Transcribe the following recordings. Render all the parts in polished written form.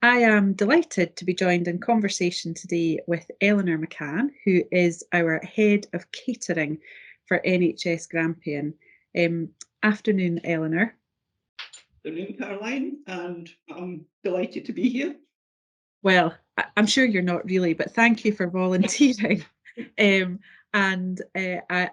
I am delighted to be joined in conversation today with Elinor McCann, who is our Head of Catering for NHS Grampian. Afternoon, Elinor. Afternoon, Caroline, and I'm delighted to be here. Well, I'm sure you're not really, but thank you for volunteering. I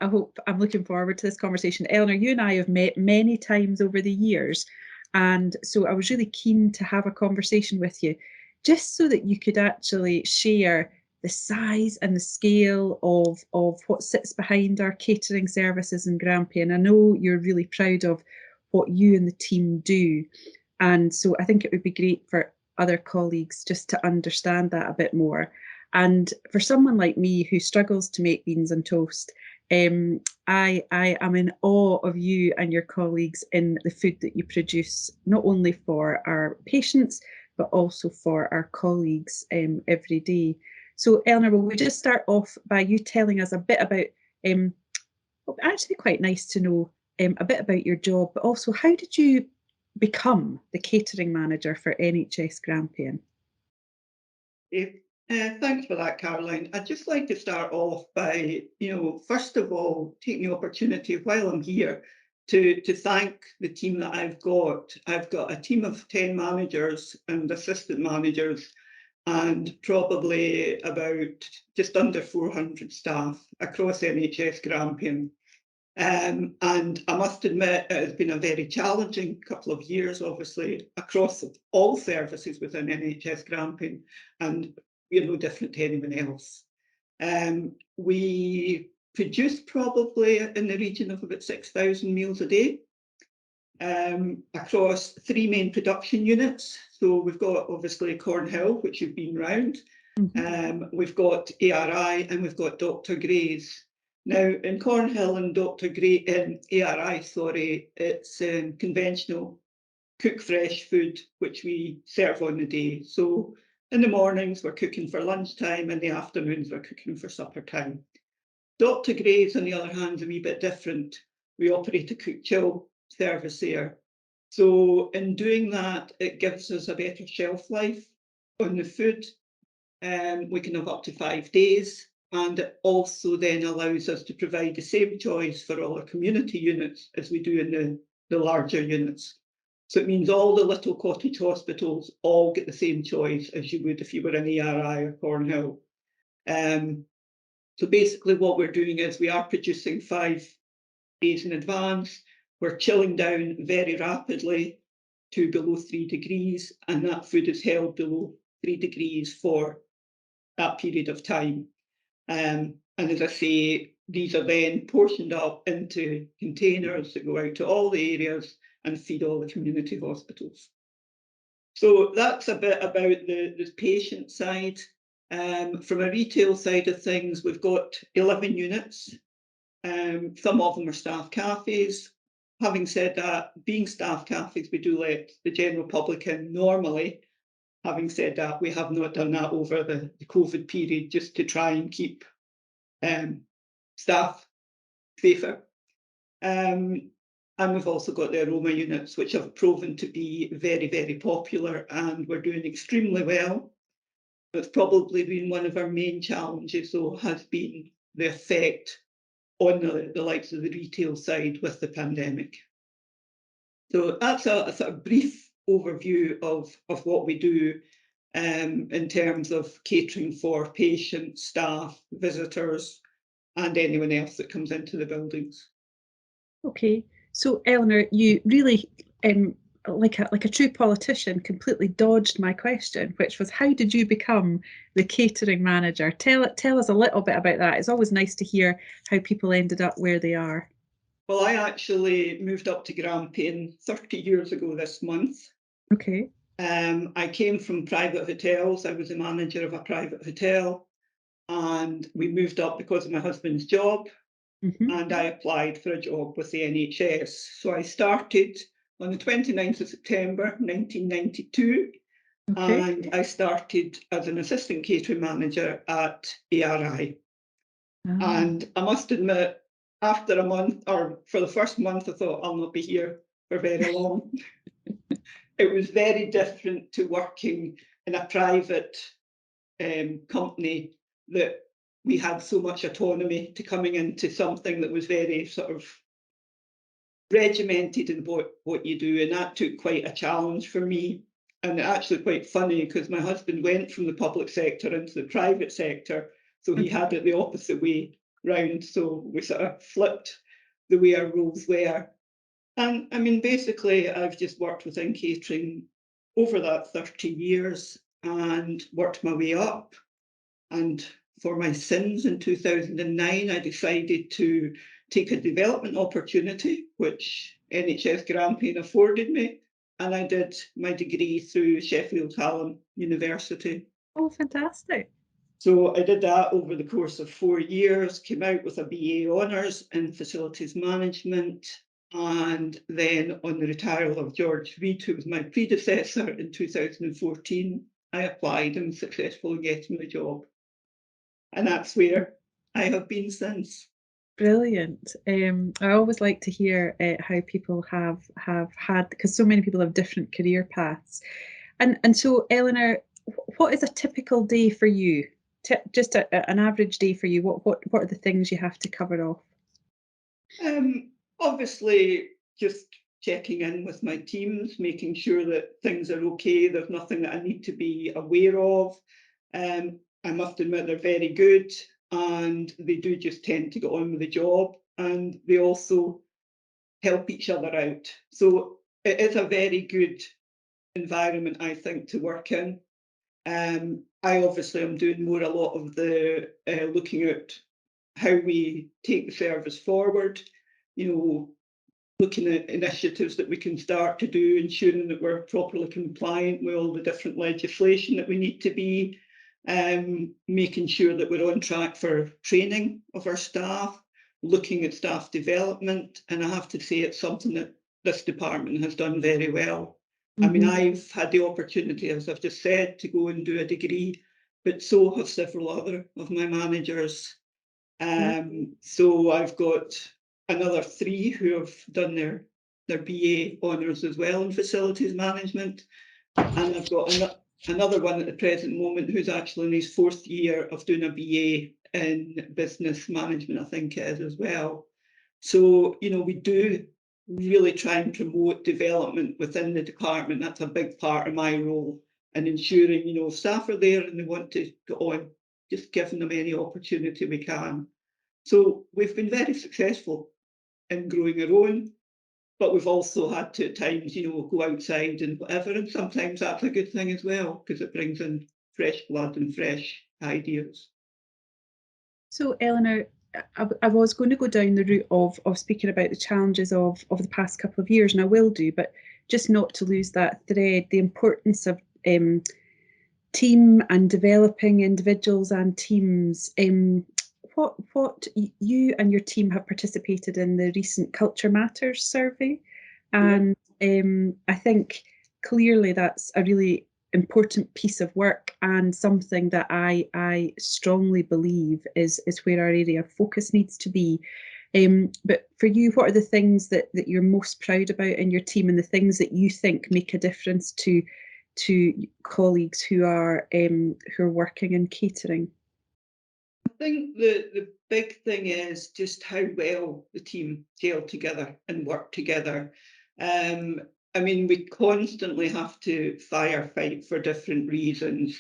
hope I'm looking forward to this conversation. Elinor, you and I have met many times over the years, and so I was really keen to have a conversation with you, just so that you could actually share the size and the scale of what sits behind our catering services in Grampian. I know you're really proud of what you and the team do, and so I think it would be great for other colleagues just to understand that a bit more. And for someone like me who struggles to make beans and toast, I am in awe of you and your colleagues in the food that you produce, not only for our patients, but also for our colleagues every day. So Elinor, will we just start off by you telling us a bit about, actually quite nice to know a bit about your job, but also how did you become the catering manager for NHS Grampian? Thanks for that, Caroline. I'd just like to start off by, first of all, taking the opportunity while I'm here to thank the team that I've got. I've got a team of 10 managers and assistant managers and probably about just under 400 staff across NHS Grampian. And I must admit, it has been a very challenging couple of years, obviously, across all services within NHS Grampian, and we're no different to anyone else. We produce probably in the region of about 6,000 meals a day across 3 main production units. So we've got obviously Cornhill, which you've been round. We've got ARI and we've got Dr. Gray's. Now, in Cornhill and Dr. Gray, in ARI, sorry, it's conventional cook fresh food, which we serve on the day. So in the mornings, we're cooking for lunchtime, in the afternoons, we're cooking for supper time. Dr. Gray's, on the other hand, is a wee bit different. We operate a cook chill service there. So in doing that, it gives us a better shelf life on the food. We can have up to 5 days. And it also then allows us to provide the same choice for all our community units as we do in the larger units. So it means all the little cottage hospitals all get the same choice as you would if you were in ARI or Cornhill. So basically what we're doing is we are producing 5 days in advance. We're chilling down very rapidly to below 3 degrees, and that food is held below 3 degrees for that period of time. And as I say, these are then portioned up into containers that go out to all the areas and feed all the community hospitals. So that's a bit about the patient side. From a retail side of things, we've got 11 units. Some of them are staff cafes. Having said that, being staff cafes, we do let the general public in normally. Having said that, we have not done that over the COVID period just to try and keep staff safer. And we've also got the aroma units, which have proven to be very, very popular, and we're doing extremely well. It's probably been one of our main challenges, though, has been the effect on the likes of the retail side with the pandemic. So that's a sort of brief overview of what we do in terms of catering for patients, staff, visitors, and anyone else that comes into the buildings. Okay, so Elinor, you really, like a true politician, completely dodged my question, which was how did you become the catering manager? Tell us a little bit about that. It's always nice to hear how people ended up where they are. Well, I actually moved up to Grampian 30 years ago this month. Okay. I came from private hotels. I was a manager of a private hotel, and we moved up because of my husband's job. And I applied for a job with the NHS. So I started on the 29th of September 1992, and I started as an assistant catering manager at ARI. And I must admit, after a month, or for the first month, I thought I'll not be here for very long. It was very different to working in a private company that we had so much autonomy to coming into something that was very sort of regimented in what you do, and that took quite a challenge for me. And actually quite funny because my husband went from the public sector into the private sector, so he had it the opposite way round. So we sort of flipped the way our roles were. And I mean, basically, I've just worked within catering over that 30 years and worked my way up. And for my sins in 2009, I decided to take a development opportunity, which NHS Grampian afforded me. And I did my degree through Sheffield Hallam University. Oh, fantastic. So I did that over the course of 4 years, came out with a BA Honours in Facilities Management, and then on the retirement of George Reid, who was my predecessor in 2014, I applied and was successful in getting the job. And that's where I have been since. Brilliant. I always like to hear how people have had, because so many people have different career paths. And so, Elinor, what is a typical day for you? Just an average day for you. What are the things you have to cover off? Obviously, just checking in with my teams, making sure that things are okay. There's nothing that I need to be aware of. I must admit they're very good, and they do just tend to get on with the job, and they also help each other out. So it is a very good environment, I think, to work in. I obviously am doing a lot of the looking at how we take the service forward, looking at initiatives that we can start to do, ensuring that we're properly compliant with all the different legislation that we need to be, making sure that we're on track for training of our staff, looking at staff development. And I have to say it's something that this department has done very well. I mean, I've had the opportunity, as I've just said, to go and do a degree, but so have several other of my managers. So I've got another 3 who have done their BA honours as well in facilities management. And I've got another one at the present moment who's actually in his 4th year of doing a BA in business management, I think it is as well. So, we do really try and promote development within the department. That's a big part of my role, and ensuring, staff are there and they want to go on, just giving them any opportunity we can. So we've been very successful in growing our own, but we've also had to at times, go outside and whatever, and sometimes that's a good thing as well, because it brings in fresh blood and fresh ideas. So, Elinor, I was going to go down the route of speaking about the challenges of the past couple of years, and I will do, but just not to lose that thread, the importance of team and developing individuals and teams. What you and your team have participated in the recent Culture Matters survey, and I think clearly that's a really important piece of work and something that I strongly believe is where our area of focus needs to be. But for you, what are the things that you're most proud about in your team, and the things that you think make a difference to colleagues who are working in catering? I think the big thing is just how well the team gel together and work together. I mean, we constantly have to firefight for different reasons.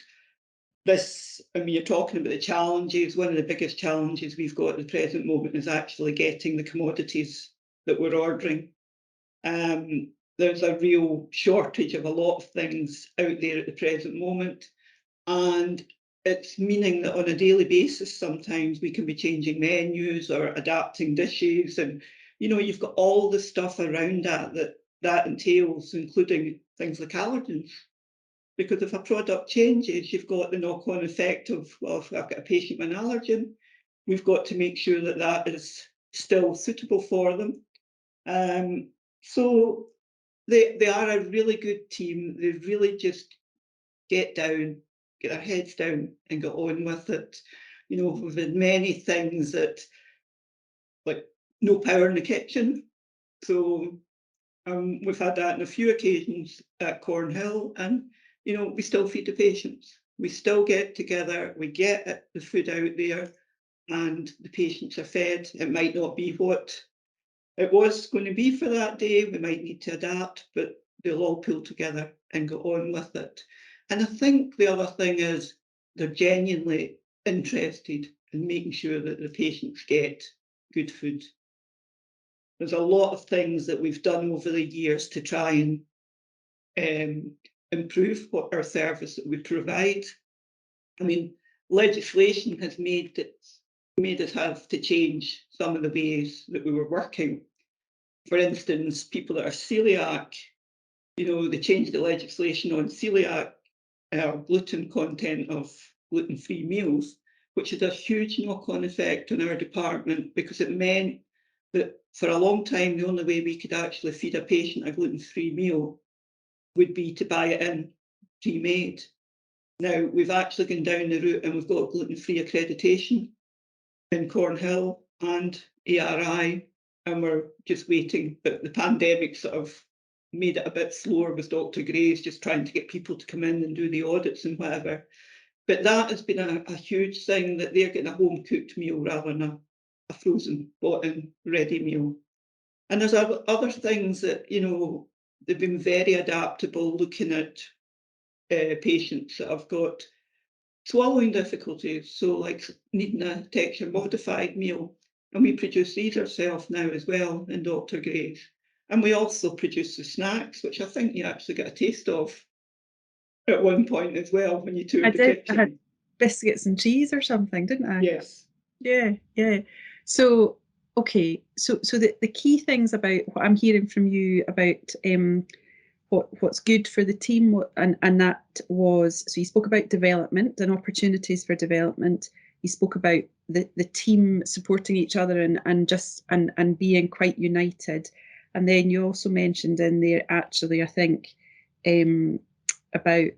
You're talking about the challenges. One of the biggest challenges we've got at the present moment is actually getting the commodities that we're ordering. There's a real shortage of a lot of things out there at the present moment. And it's meaning that on a daily basis, sometimes we can be changing menus or adapting dishes. And, you've got all the stuff around that entails, including things like allergens. Because if a product changes, you've got the knock-on effect of, well, if I've got a patient with an allergen, we've got to make sure that that is still suitable for them. So they are a really good team. They really just get down, get their heads down and get on with it. We've had many things that, like, no power in the kitchen. So we've had that on a few occasions at Cornhill, and you know, we still feed the patients. We still get together, we get the food out there, and the patients are fed. It might not be what it was going to be for that day. We might need to adapt, but they'll all pull together and go on with it. And I think the other thing is they're genuinely interested in making sure that the patients get good food. There's a lot of things that we've done over the years to try and improve what our service that we provide. I mean, legislation has made us have to change some of the ways that we were working. For instance, people that are celiac, you know, they changed the legislation on celiac gluten content of gluten-free meals, which had a huge knock-on effect on our department, because it meant that for a long time, the only way we could actually feed a patient a gluten-free meal would be to buy it in pre-made. Now, we've actually gone down the route and we've got gluten-free accreditation in Cornhill and ARI, and we're just waiting. But the pandemic sort of made it a bit slower with Dr. Gray's just trying to get people to come in and do the audits and whatever. But that has been a huge thing, that they're getting a home-cooked meal rather than a frozen, bought-in, ready meal. And there's other things that, you know, they've been very adaptable, looking at patients that have got swallowing difficulties, so like needing a texture modified meal. And we produce these ourselves now as well in Dr. Gray's. And we also produce the snacks, which I think you actually get a taste of at one point as well when you toured the kitchen. I had biscuits and cheese or something, didn't I? Yes. Yeah. So, okay, so the key things about what I'm hearing from you about what's good for the team, and that was, so you spoke about development and opportunities for development. You spoke about the team supporting each other and being quite united. And then you also mentioned in there, actually, I think, about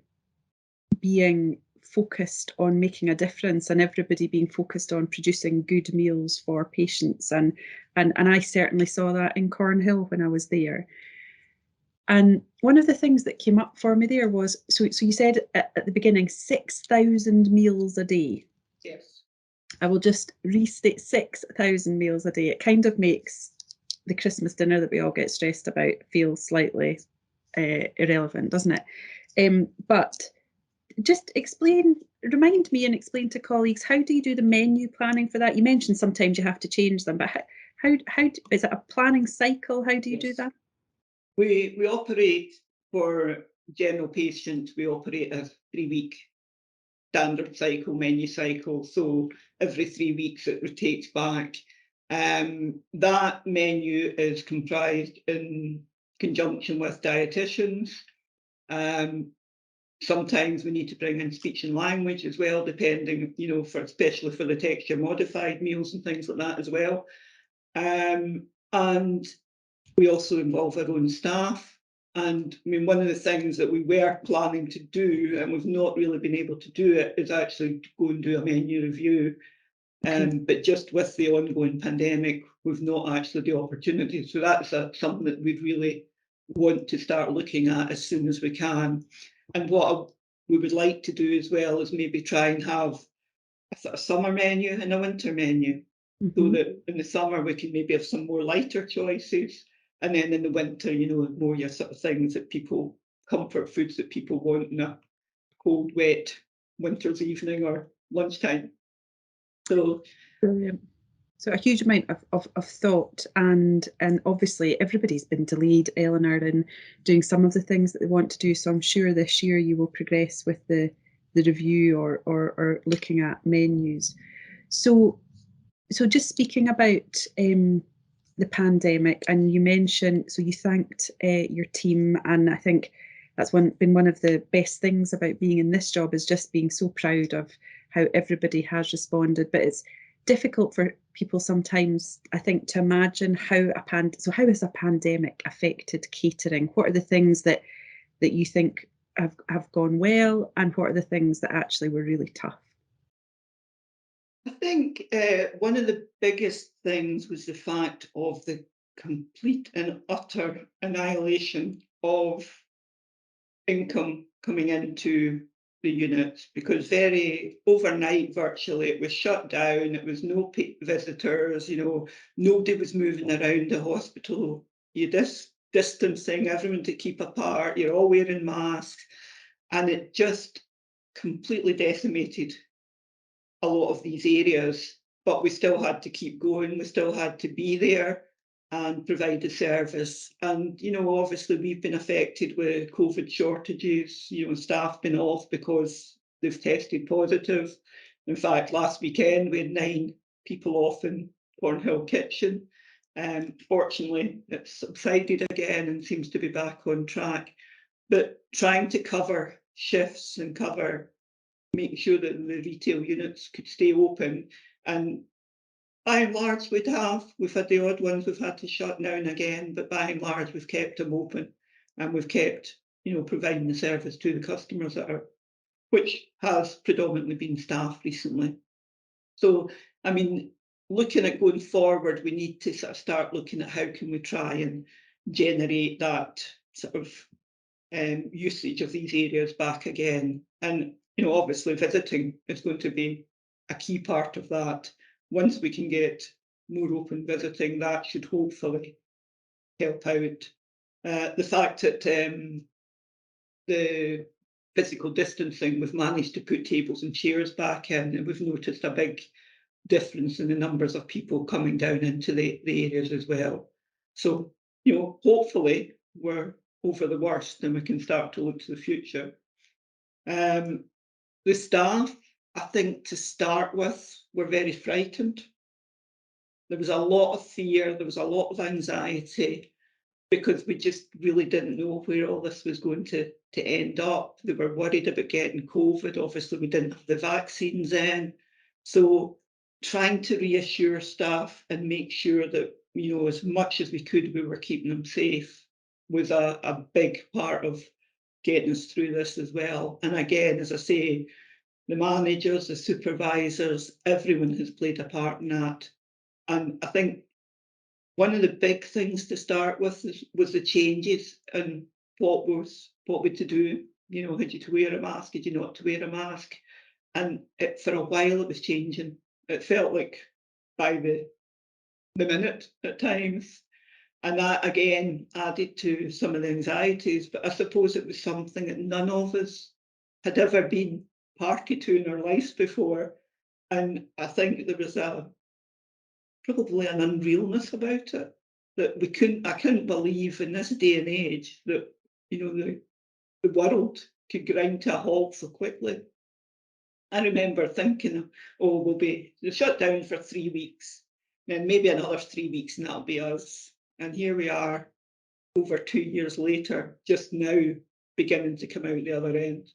being focused on making a difference, and everybody being focused on producing good meals for patients. And I certainly saw that in Cornhill when I was there. And one of the things that came up for me there was, so you said at the beginning, 6,000 meals a day. Yes. I will just restate 6,000 meals a day. It kind of makes the Christmas dinner that we all get stressed about feel slightly irrelevant, doesn't it? But just remind me and explain to colleagues, how do you do the menu planning for that? You mentioned sometimes you have to change them, but how is it a planning cycle? How do you do that? We operate, for general patients, we operate a 3-week standard cycle, menu cycle. So every 3 weeks it rotates back. That menu is comprised in conjunction with dietitians. Sometimes we need to bring in speech and language as well, depending, you know, especially for the texture modified meals and things like that as well. And we also involve our own staff. And I mean, one of the things that we were planning to do, and we've not really been able to do it, is actually to go and do a menu review. But just with the ongoing pandemic, we've not actually the opportunity. So that's something that we really want to start looking at as soon as we can. And what we would like to do as well is maybe try and have a summer menu and a winter menu. So that in the summer we can maybe have some more lighter choices, and then in the winter, you know, more your sort of things that people, comfort foods that people want in a cold, wet winter's evening or lunchtime. So brilliant. So a huge amount of thought, and obviously everybody's been delayed, Elinor, in doing some of the things that they want to do. So I'm sure this year you will progress with the review or looking at menus. So just speaking about the pandemic, and you mentioned, so you thanked your team, and I think that's been one of the best things about being in this job, is just being so proud of how everybody has responded. But it's difficult for people sometimes, I think, to imagine how has a pandemic affected catering? What are the things that you think have gone well, and what are the things that actually were really tough? I think one of the biggest things was the fact of the complete and utter annihilation of income coming into the units, because very overnight, virtually, it was shut down. It was no visitors, you know, nobody was moving around the hospital. You distancing everyone to keep apart. You're all wearing masks, and it just completely decimated a lot of these areas. But we still had to keep going. We still had to be there and provide the service. And, you know, obviously we've been affected with COVID shortages, you know, staff been off because they've tested positive. In fact, last weekend we had 9 people off in Cornhill Kitchen. Fortunately, it's subsided again and seems to be back on track. But trying to cover shifts and making sure that the retail units could stay open, and by and large, we've had the odd ones we've had to shut now and again, but by and large, we've kept them open, and we've kept, you know, providing the service to the customers which has predominantly been staff recently. So, I mean, looking at going forward, we need to sort of start looking at how can we try and generate that sort of usage of these areas back again. And, you know, obviously visiting is going to be a key part of that. Once we can get more open visiting, that should hopefully help out. The fact that the physical distancing, we've managed to put tables and chairs back in, and we've noticed a big difference in the numbers of people coming down into the areas as well. So, you know, hopefully we're over the worst and we can start to look to the future. The staff, I think, to start with, were very frightened. There was a lot of fear, there was a lot of anxiety, because we just really didn't know where all this was going to end up. They were worried about getting COVID. Obviously, we didn't have the vaccines in. So trying to reassure staff and make sure that, you know, as much as we could, we were keeping them safe was a big part of getting us through this as well. And again, as I say, the managers, the supervisors, everyone has played a part in that. And I think one of the big things to start with was the changes and what we to do. You know, had you to wear a mask? Had you not to wear a mask? And for a while it was changing. It felt like by the minute at times. And that again added to some of the anxieties. But I suppose it was something that none of us had ever been party to in our lives before. And I think there was probably an unrealness about it, that I couldn't believe in this day and age that, you know, the world could grind to a halt so quickly. I remember thinking, oh, we'll be shut down for 3 weeks, then maybe another 3 weeks and that'll be us. And here we are over 2 years later, just now beginning to come out the other end.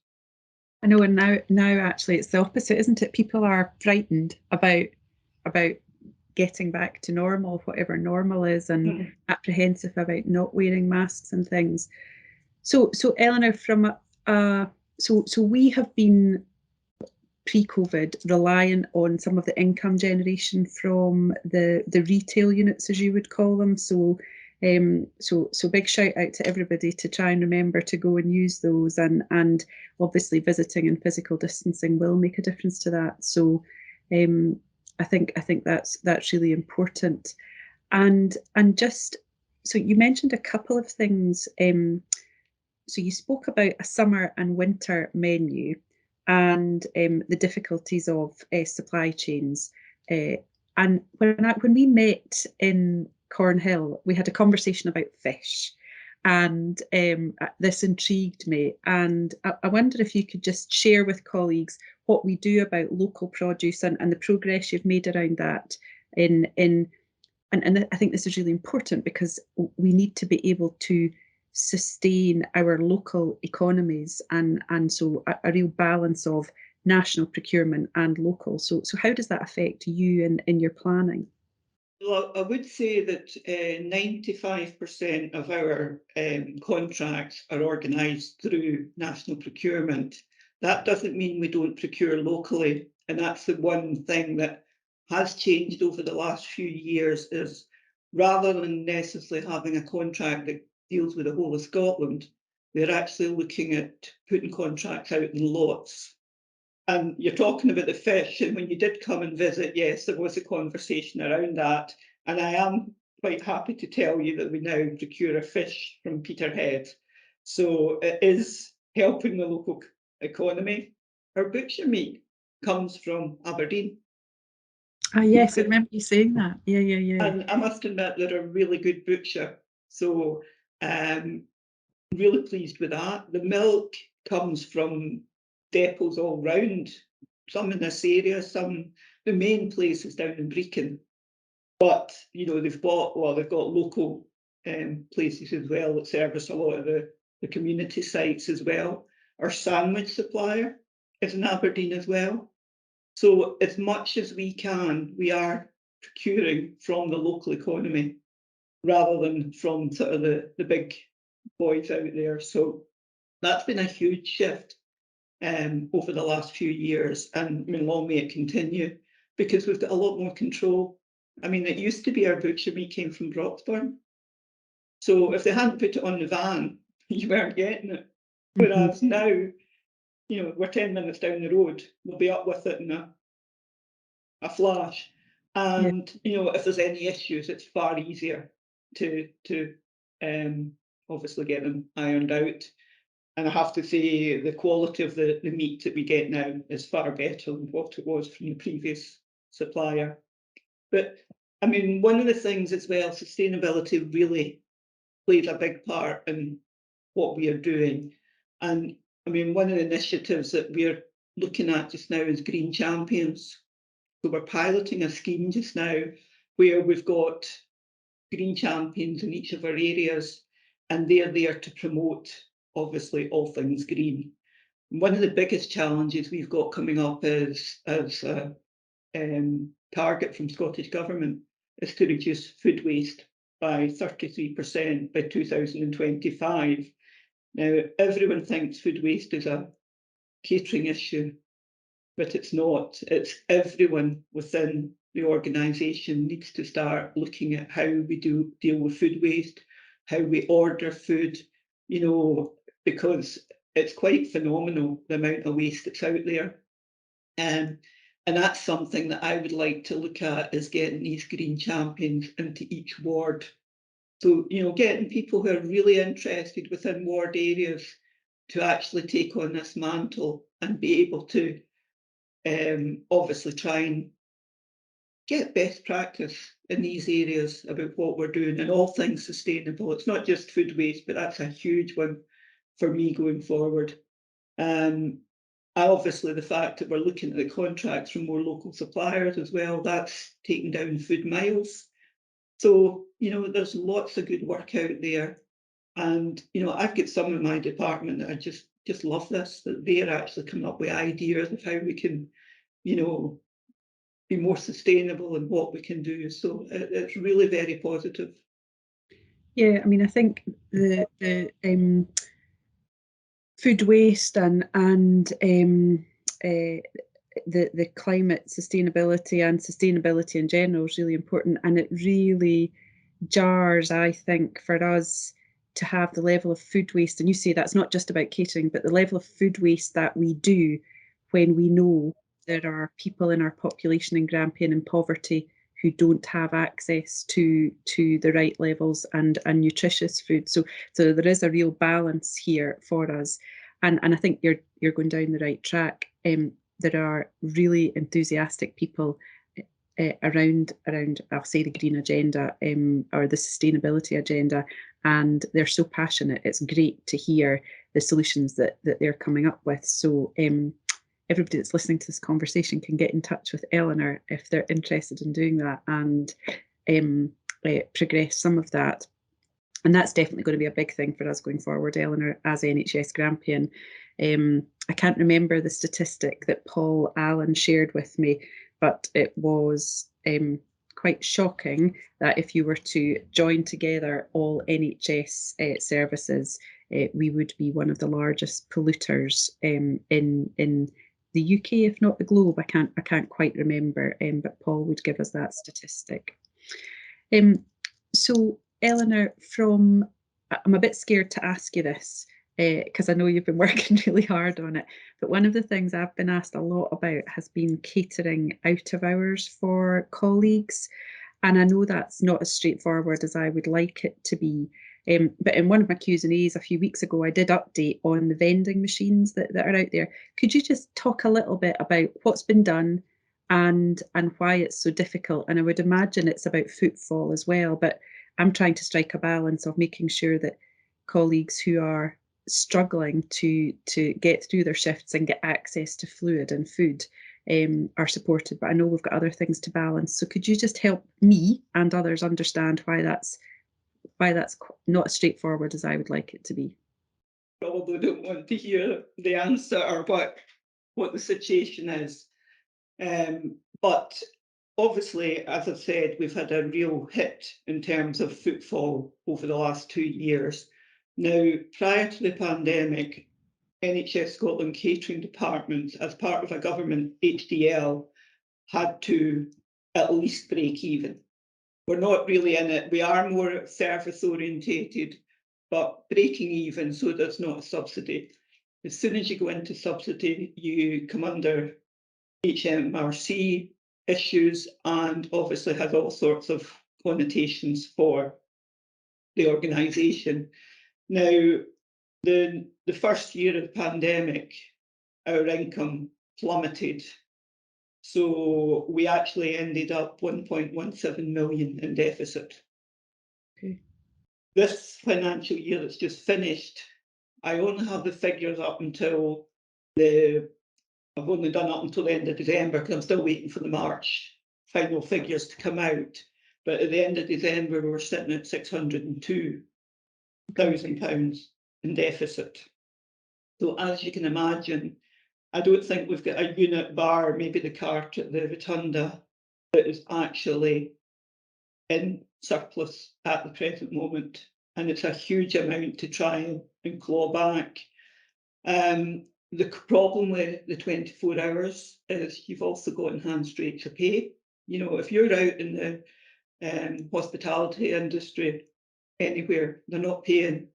I know, and now actually it's the opposite, isn't it? People are frightened about getting back to normal, whatever normal is, and apprehensive about not wearing masks and things. So Elinor, so we have been pre-COVID reliant on some of the income generation from the retail units, as you would call them. So big shout out to everybody to try and remember to go and use those, and obviously visiting and physical distancing will make a difference to that. So I think that's really important. And just so you mentioned a couple of things. So you spoke about a summer and winter menu and the difficulties of supply chains. And when we met in Cornhill, we had a conversation about fish, and this intrigued me. And I wonder if you could just share with colleagues what we do about local produce and the progress you've made around that. And I think this is really important, because we need to be able to sustain our local economies, and so a real balance of national procurement and local. So how does that affect you in your planning? Well, I would say that 95% of our contracts are organised through national procurement. That doesn't mean we don't procure locally, and that's the one thing that has changed over the last few years, is rather than necessarily having a contract that deals with the whole of Scotland, they're actually looking at putting contracts out in lots. And you're talking about the fish, and when you did come and visit, yes, there was a conversation around that. And I am quite happy to tell you that we now procure a fish from Peterhead. So it is helping the local economy. Our butcher meat comes from Aberdeen. Ah, yes, I remember you saying that. Yeah. And I must admit, they're a really good butcher. So really pleased with that. The milk comes from depots all round, some in this area, some, the main place is down in Brecon. But, you know, they've got local places as well that service a lot of the community sites as well. Our sandwich supplier is in Aberdeen as well. So as much as we can, we are procuring from the local economy rather than from sort of the big boys out there. So that's been a huge shift over the last few years, and I mean, long may it continue, because we've got a lot more control. I mean, it used to be our butcher meat came from Broxburn. So if they hadn't put it on the van, you weren't getting it. Whereas now, you know, we're 10 minutes down the road, we'll be up with it in a flash. And, you know, if there's any issues, it's far easier to obviously get them ironed out. And I have to say, the quality of the meat that we get now is far better than what it was from the previous supplier. But I mean, one of the things as well, sustainability really plays a big part in what we are doing. And I mean, one of the initiatives that we're looking at just now is Green Champions. So we're piloting a scheme just now where we've got Green Champions in each of our areas, and they're there to promote, obviously, all things green. One of the biggest challenges we've got coming up is as a target from Scottish Government is to reduce food waste by 33% by 2025. Now, everyone thinks food waste is a catering issue, but it's not. It's everyone within the organisation needs to start looking at how we deal with food waste, how we order food, you know, because it's quite phenomenal the amount of waste that's out there. And that's something that I would like to look at, is getting these green champions into each ward. So, you know, getting people who are really interested within ward areas to actually take on this mantle and be able to obviously try and get best practice in these areas about what we're doing and all things sustainable. It's not just food waste, but that's a huge one for me going forward. Obviously, the fact that we're looking at the contracts from more local suppliers as well, that's taking down food miles. So, you know, there's lots of good work out there. And, you know, I've got some in my department that I just love this, that they're actually coming up with ideas of how we can, you know, be more sustainable in what we can do. So it's really very positive. Yeah, I mean, I think the food waste and the climate sustainability and sustainability in general is really important, and it really jars, I think, for us to have the level of food waste, and you say that's not just about catering, but the level of food waste that we do when we know there are people in our population in Grampian in poverty who don't have access to the right levels and nutritious food. So there is a real balance here for us, and I think you're going down the right track. There are really enthusiastic people around I'll say the green agenda or the sustainability agenda, and they're so passionate. It's great to hear the solutions that they're coming up with. So everybody that's listening to this conversation can get in touch with Elinor if they're interested in doing that and progress some of that. And that's definitely going to be a big thing for us going forward, Elinor, as NHS Grampian. I can't remember the statistic that Paul Allen shared with me, but it was quite shocking that if you were to join together all NHS services, we would be one of the largest polluters in the UK, if not the globe. I can't quite remember, but Paul would give us that statistic. So, Elinor, I'm a bit scared to ask you this, because I know you've been working really hard on it. But one of the things I've been asked a lot about has been catering out of hours for colleagues. And I know that's not as straightforward as I would like it to be. But in one of my Q&As a few weeks ago, I did update on the vending machines that are out there. Could you just talk a little bit about what's been done and why it's so difficult? And I would imagine it's about footfall as well, but I'm trying to strike a balance of making sure that colleagues who are struggling to get through their shifts and get access to fluid and food are supported. But I know we've got other things to balance. So could you just help me and others understand why that's not as straightforward as I would like it to be? Probably don't want to hear the answer or what the situation is. But obviously, as I've said, we've had a real hit in terms of footfall over the last 2 years. Now, prior to the pandemic, NHS Scotland catering departments, as part of a government HDL, had to at least break even. We're not really in it. We are more service orientated, but breaking even, so that's not a subsidy. As soon as you go into subsidy, you come under HMRC issues, and obviously has all sorts of connotations for the organisation. Now, the first year of the pandemic, our income plummeted. So we actually ended up 1.17 million in deficit. Okay. This financial year that's just finished, I only have the figures up until I've only done up until the end of December because I'm still waiting for the March final figures to come out. But at the end of December, we were sitting at £602,000 in deficit. So as you can imagine, I don't think we've got a unit bar, maybe the cart at the rotunda, that is actually in surplus at the present moment. And it's a huge amount to try and claw back. The problem with the 24 hours is you've also got enhanced rates of pay. You know, if you're out in the hospitality industry anywhere, they're not paying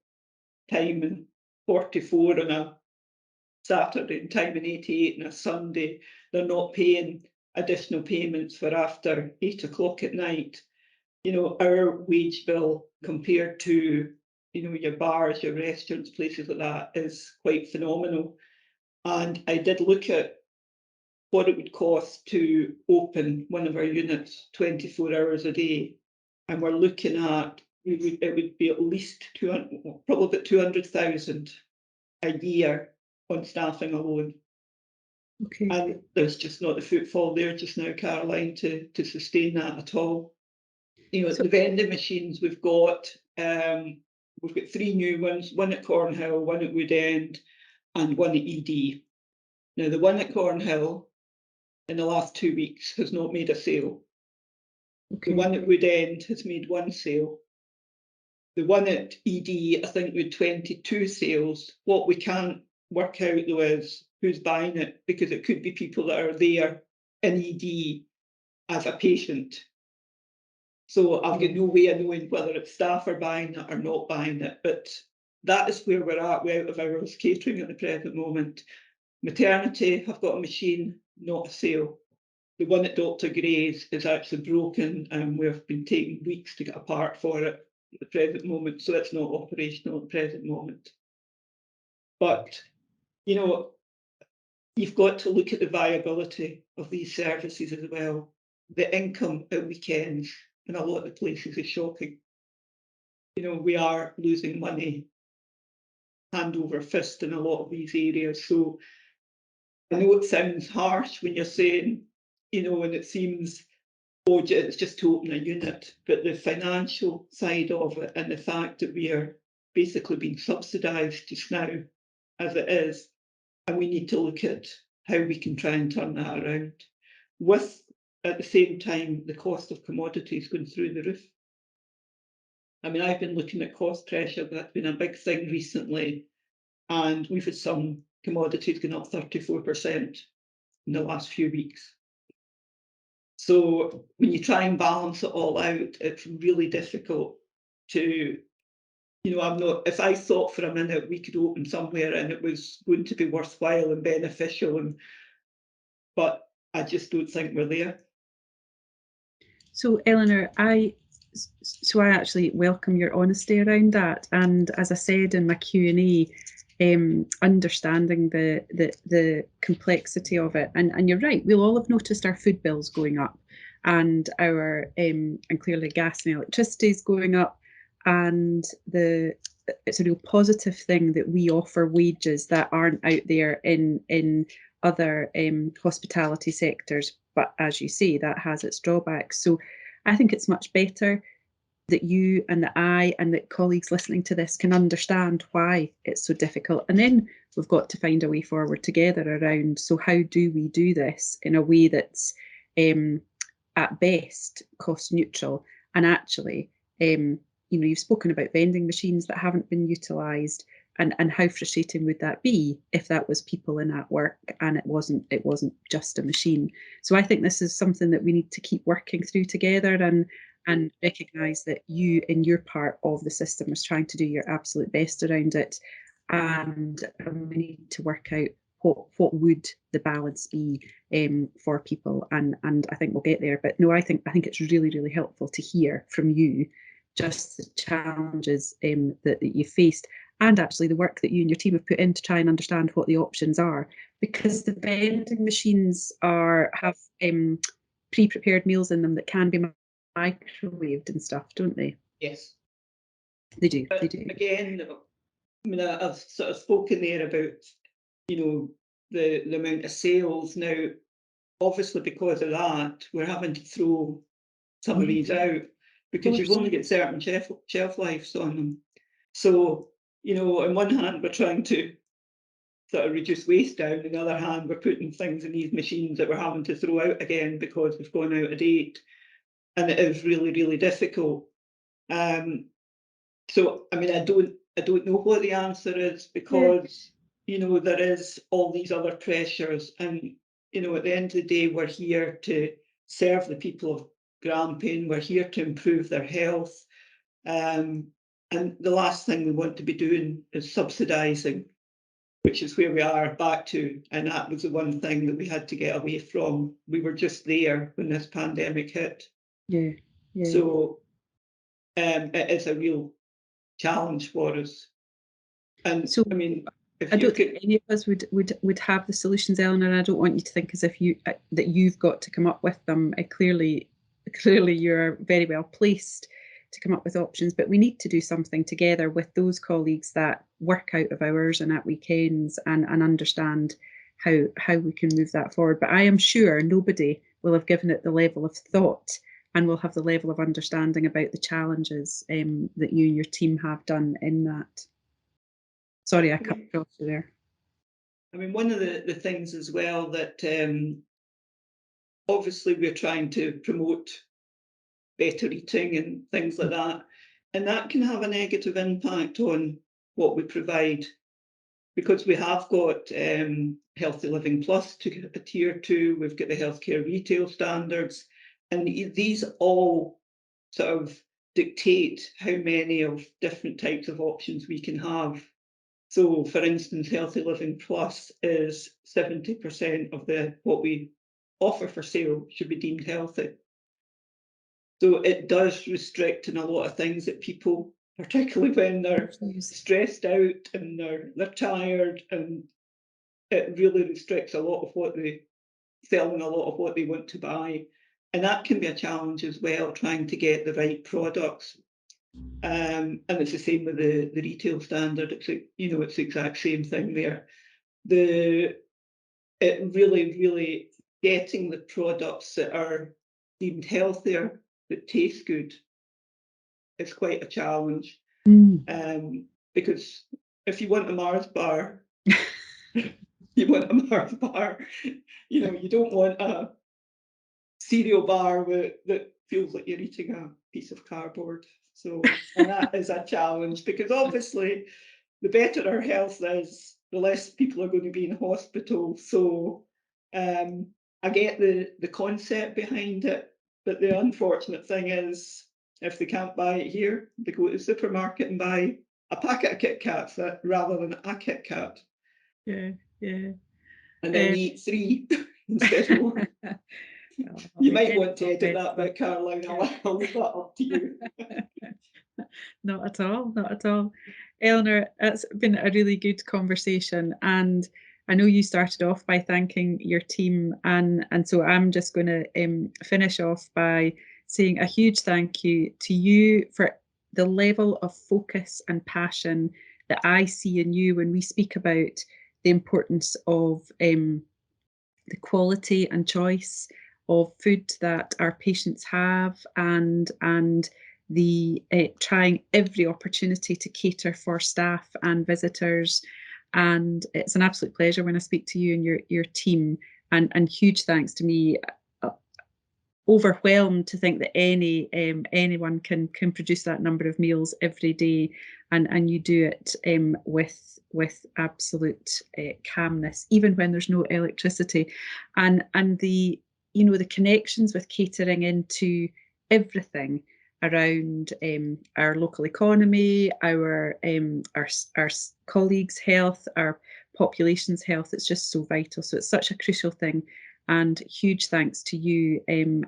time and 44 on a Saturday and time and 88 on a Sunday. They're not paying additional payments for after 8 o'clock at night. You know, our wage bill compared to, you know, your bars, your restaurants, places like that is quite phenomenal. And I did look at what it would cost to open one of our units 24 hours a day. And we're looking at, it would be at least 200, probably about 200,000 a year on staffing alone. Okay. And there's just not the footfall there just now, Caroline, to sustain that at all. You know, So, the vending machines we've got 3 new ones, one at Cornhill, one at Woodend, and one at ED. Now, the one at Cornhill in the last 2 weeks has not made a sale. okay. The one at Woodend has made 1 sale. The one at ED, I think, with 22 sales. What we can't work out though is who's buying it, because it could be people that are there in ED as a patient. So I've got no way of knowing whether it's staff are buying it or not buying it. But that is where we're at. We're out of hours catering at the present moment. Maternity, I've got a machine, not a sale. The one at Dr. Gray's is actually broken, and we've been taking weeks to get a part for it at the present moment. So it's not operational at the present moment. But, you know, you've got to look at the viability of these services as well. The income at weekends in a lot of places is shocking. You know, we are losing money hand over fist in a lot of these areas. So I know it sounds harsh when you're saying, you know, and it seems, oh, it's just to open a unit, but the financial side of it and the fact that we are basically being subsidised just now as it is, and we need to look at how we can try and turn that around, with at the same time the cost of commodities going through the roof. I mean, I've been looking at cost pressure, that's been a big thing recently, and we've had some commodities going up 34% in the last few weeks. So when you try and balance it all out, it's really difficult to I'm not, if I thought for a minute we could open somewhere and it was going to be worthwhile and beneficial, but I just don't think we're there. So, Elinor, I actually welcome your honesty around that. And as I said in my Q&A, understanding the complexity of it, and you're right, we'll all have noticed our food bills going up, and our and clearly gas and electricity is going up, and it's a real positive thing that we offer wages that aren't out there in other hospitality sectors. But as you say, that has its drawbacks. So I think it's much better that you and that I and that colleagues listening to this can understand why it's so difficult. And then we've got to find a way forward together around, so how do we do this in a way that's at best cost neutral, and actually you've spoken about vending machines that haven't been utilised, and how frustrating would that be if that was people in at work and it wasn't just a machine. So I think this is something that we need to keep working through together, and recognise that you in your part of the system is trying to do your absolute best around it, and we need to work out what would the balance be for people, and I think we'll get there. But no, I think it's really, really helpful to hear from you just the challenges that you faced, and actually the work that you and your team have put in to try and understand what the options are, because the vending machines have pre-prepared meals in them that can be microwaved and stuff, don't they? Yes. They do. But They do. again, I mean, I've sort of spoken there about, the amount of sales. Now, obviously, because of that, we're having to throw some of these out because you've only got certain shelf lives on them. So, on one hand, we're trying to sort of reduce waste down. On the other hand, we're putting things in these machines that we're having to throw out again because we've gone out of date. And it is really, really difficult. So, I mean, I don't know what the answer is, because, there is all these other pressures. And, at the end of the day, we're here to serve the people of Grampian. We're here to improve their health. And the last thing we want to be doing is subsidising, which is where we are back to. And that was the one thing that we had to get away from. We were just there when this pandemic hit. Yeah. Yeah. So it is a real challenge for us. And So I mean, if I you don't could, think any of us would have the solutions, Eleanor, and I don't want you to think as if that you've got to come up with them. Clearly you're very well placed to come up with options, but we need to do something together with those colleagues that work out of hours and at weekends, and understand how we can move that forward. But I am sure nobody will have given it the level of thought and will have the level of understanding about the challenges that you and your team have done in that. Sorry, I cut across you there. I mean, one of the things as well that obviously we're trying to promote better eating and things like that, and that can have a negative impact on what we provide, because we have got Healthy Living Plus to a tier 2, we've got the healthcare retail standards, and these all sort of dictate how many of different types of options we can have. So, for instance, Healthy Living Plus is 70% of what we offer for sale should be deemed healthy. So it does restrict in a lot of things that people, particularly when they're stressed out and they're tired, and it really restricts a lot of what they sell and a lot of what they want to buy. And that can be a challenge as well, trying to get the right products. And it's the same with the retail standard. It's the exact same thing there. It really getting the products that are deemed healthier, that taste good, is quite a challenge. Because if you want a Mars bar, you want a Mars bar. You don't want a cereal bar that feels like you're eating a piece of cardboard. So, and that is a challenge, because obviously the better our health is, the less people are going to be in hospital. So I get the concept behind it, but the unfortunate thing is, if they can't buy it here, they go to the supermarket and buy a packet of Kit Kats rather than a Kit Kat. Yeah, yeah. And then eat 3 instead of 1. You might want to edit that bit, Caroline. I'll leave that up to you. Not at all, not at all. Elinor, it's been a really good conversation, and I know you started off by thanking your team, and so I'm just going to finish off by saying a huge thank you to you for the level of focus and passion that I see in you when we speak about the importance of the quality and choice of food that our patients have, and the trying every opportunity to cater for staff and visitors. And it's an absolute pleasure when I speak to you and your team. And huge thanks to me. Overwhelmed to think that anyone can produce that number of meals every day, and you do it with absolute calmness, even when there's no electricity, and the the connections with catering into everything around our local economy, our colleagues' health, our population's health. It's just so vital. So it's such a crucial thing. And huge thanks to you and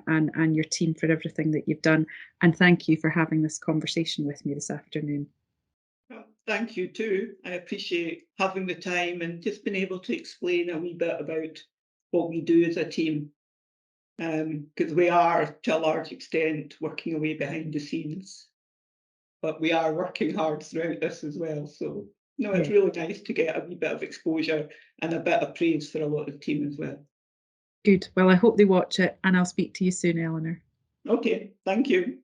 your team for everything that you've done. And thank you for having this conversation with me this afternoon. Thank you too. I appreciate having the time and just being able to explain a wee bit about what we do as a team. Because we are, to a large extent, working away behind the scenes. But we are working hard throughout this as well. So, no, it's really nice to get a wee bit of exposure and a bit of praise for a lot of the team as well. Good. Well, I hope they watch it, and I'll speak to you soon, Elinor. Okay, thank you.